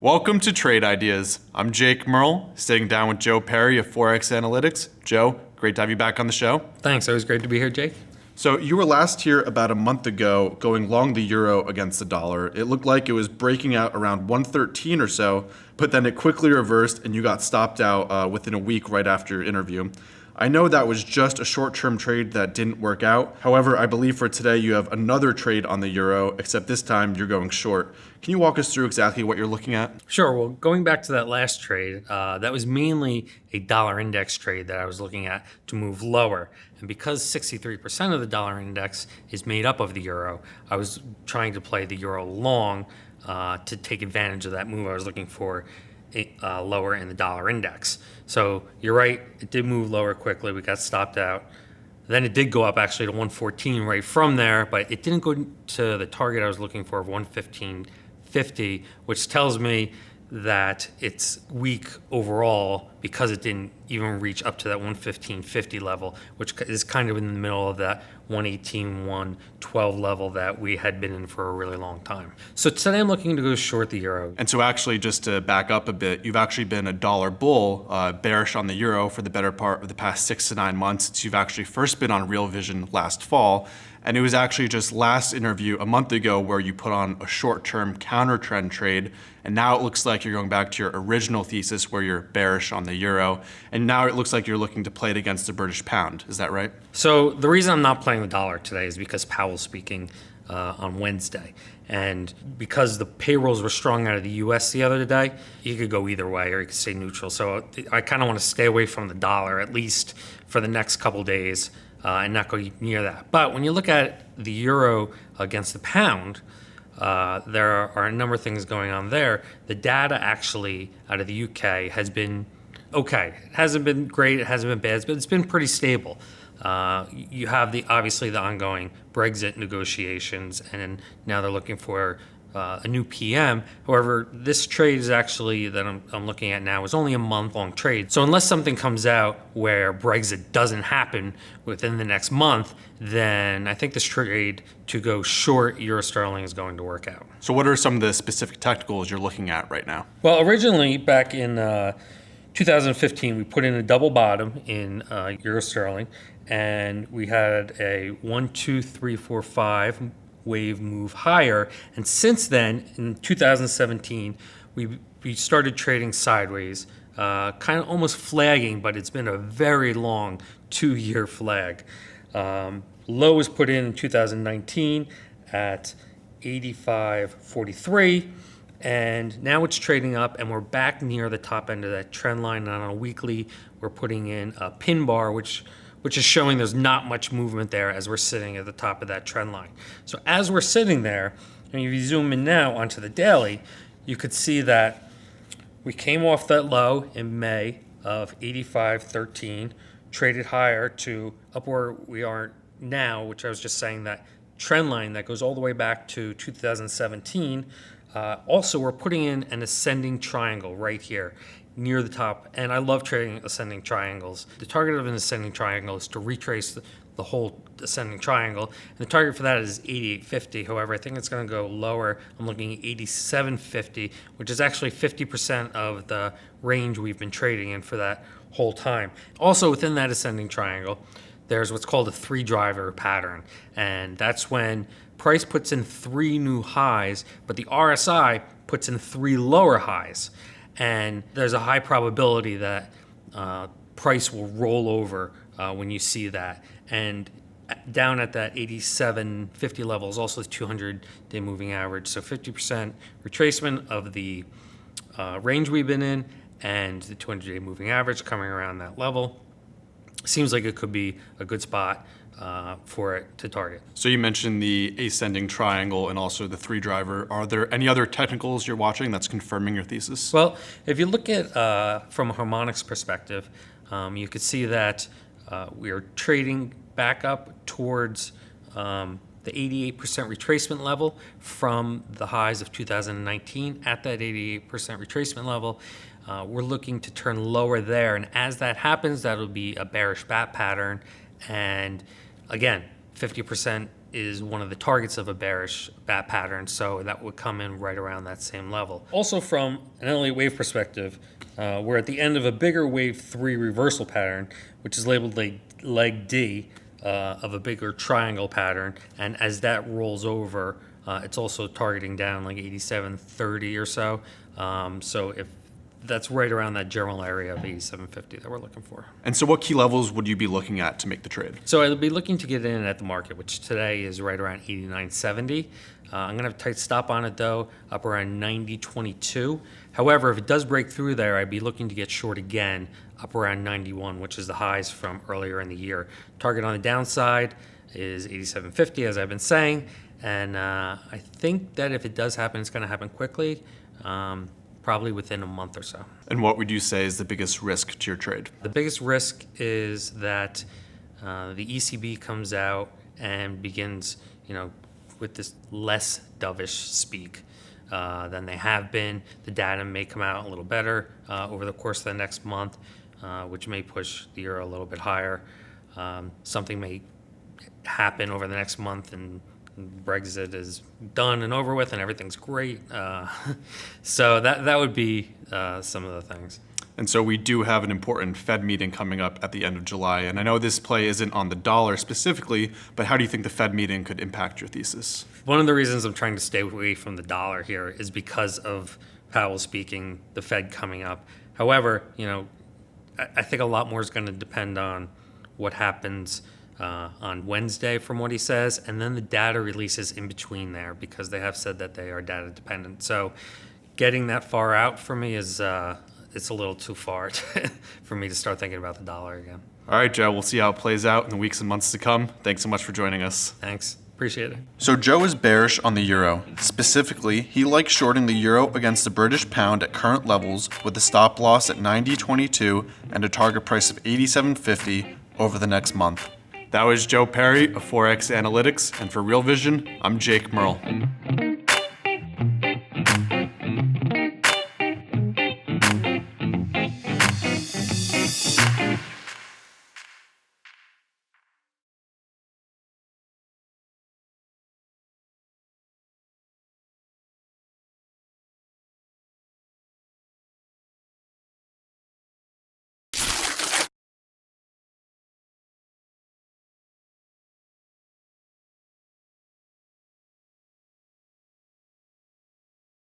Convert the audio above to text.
Welcome to Trade Ideas. I'm Jake Merl, sitting down with Joe Perry of ForexAnalytix. Joe, great to have you back on the show. Thanks, always great to be here, Jake. So you were last here about a month ago going long the euro against the dollar. It looked like it was breaking out around 113 or so, but then it quickly reversed and you got stopped out within a week right after your interview. I know that was just a short-term trade that didn't work out. However, I believe for today you have another trade on the euro, except this time you're going short. Can you walk us through exactly what you're looking at? Sure. Well, going back to that last trade, that was mainly a dollar index trade that I was looking at to move lower. And because 63% of the dollar index is made up of the euro, I was trying to play the euro long to take advantage of that move. I was looking for lower in the dollar index. So you're right, it did move lower quickly. We got stopped out. Then it did go up actually to 114 right from there, but it didn't go to the target I was looking for of 115.50, which tells me that it's weak overall because it didn't even reach up to that 115.50 level, which is kind of in the middle of that 118, 112 level that we had been in for a really long time. So today I'm looking to go short the euro. And so actually, just to back up a bit, you've actually been a dollar bull, bearish on the euro for the better part of the past 6 to 9 months since you've actually first been on Real Vision last fall. And it was actually just last interview a month ago where you put on a short-term counter trend trade. And now it looks like you're going back to your original thesis where you're bearish on the euro. And now it looks like you're looking to play it against the British pound. Is that right? So the reason I'm not playing the dollar today is because Powell's speaking on Wednesday. And because the payrolls were strong out of the US the other day, you could go either way or you could stay neutral. So I kind of want to stay away from the dollar, at least for the next couple days, and not go near that. But when you look at the euro against the pound, there are a number of things going on there. The data actually out of the UK has been okay. It hasn't been great, it hasn't been bad, but it's been pretty stable. You have obviously the ongoing Brexit negotiations, and now they're looking for a new PM. However, this trade is actually that I'm looking at now is only a month-long trade. So unless something comes out where Brexit doesn't happen within the next month, then I think this trade to go short euro sterling is going to work out. So what are some of the specific technicals you're looking at right now? Well, originally back in 2015, we put in a double bottom in euro sterling, and we had a 1, 2, 3, 4, 5 wave move higher. And since then, in 2017, we started trading sideways, kind of almost flagging, but it's been a very long 2-year flag. Low was put in 2019 at 85.43. And now it's trading up, and we're back near the top end of that trend line. And on a weekly, we're putting in a pin bar, which is showing there's not much movement there as we're sitting at the top of that trend line. So as we're sitting there, and if you zoom in now onto the daily, you could see that we came off that low in May of 85.13, traded higher to up where we are now, which I was just saying that trend line that goes all the way back to 2017. Also, we're putting in an ascending triangle right here near the top, and I love trading ascending triangles. The target of an ascending triangle is to retrace the whole ascending triangle, and the target for that is 88.50. However, I think it's going to go lower. I'm looking at 87.50, which is actually 50% of the range we've been trading in for that whole time. Also, within that ascending triangle, there's what's called a 3-driver pattern, and that's when price puts in 3 new highs, but the RSI puts in 3 lower highs. And there's a high probability that price will roll over when you see that. And down at that 87.50 level is also the 200-day moving average. So 50% retracement of the range we've been in, and the 200-day moving average coming around that level. Seems like it could be a good spot for it to target. So you mentioned the ascending triangle and also the 3-driver. Are there any other technicals you're watching that's confirming your thesis? Well, if you look at from a harmonics perspective, you could see that we are trading back up towards the 88% retracement level from the highs of 2019. At that 88% retracement level, we're looking to turn lower there, and as that happens, that'll be a bearish bat pattern. And again, 50% is one of the targets of a bearish bat pattern, so that would come in right around that same level. Also, from an Elliott Wave perspective, we're at the end of a bigger wave 3 reversal pattern, which is labeled leg D of a bigger triangle pattern, and as that rolls over, it's also targeting down like 87.30 or so. So if that's right around that general area of 87.50 that we're looking for. And so what key levels would you be looking at to make the trade? So I'll be looking to get in at the market, which today is right around 89.70. I'm going to have a tight stop on it, though, up around 90.22. However, if it does break through there, I'd be looking to get short again up around 91, which is the highs from earlier in the year. Target on the downside is 87.50, as I've been saying. And I think that if it does happen, it's going to happen quickly. Probably within a month or so. And what would you say is the biggest risk to your trade? The biggest risk is that the ECB comes out and begins, with this less dovish speak than they have been. The data may come out a little better over the course of the next month, which may push the euro a little bit higher. Something may happen over the next month and Brexit is done and over with and everything's great. So that would be some of the things. And so we do have an important Fed meeting coming up at the end of July. And I know this play isn't on the dollar specifically, but how do you think the Fed meeting could impact your thesis? One of the reasons I'm trying to stay away from the dollar here is because of Powell speaking, the Fed coming up. However, I think a lot more is going to depend on what happens on Wednesday from what he says, and then the data releases in between there, because they have said that they are data dependent. So getting that far out for me is it's a little too far for me to start thinking about the dollar again. All right, Joe, we'll see how it plays out in the weeks and months to come. Thanks so much for joining us. Thanks. Appreciate it. So Joe is bearish on the euro. Specifically, he likes shorting the euro against the British pound at current levels with a stop loss at 90.22 and a target price of 87.50 over the next month. That was Joe Perry of ForexAnalytix, and for Real Vision, I'm Jake Merl.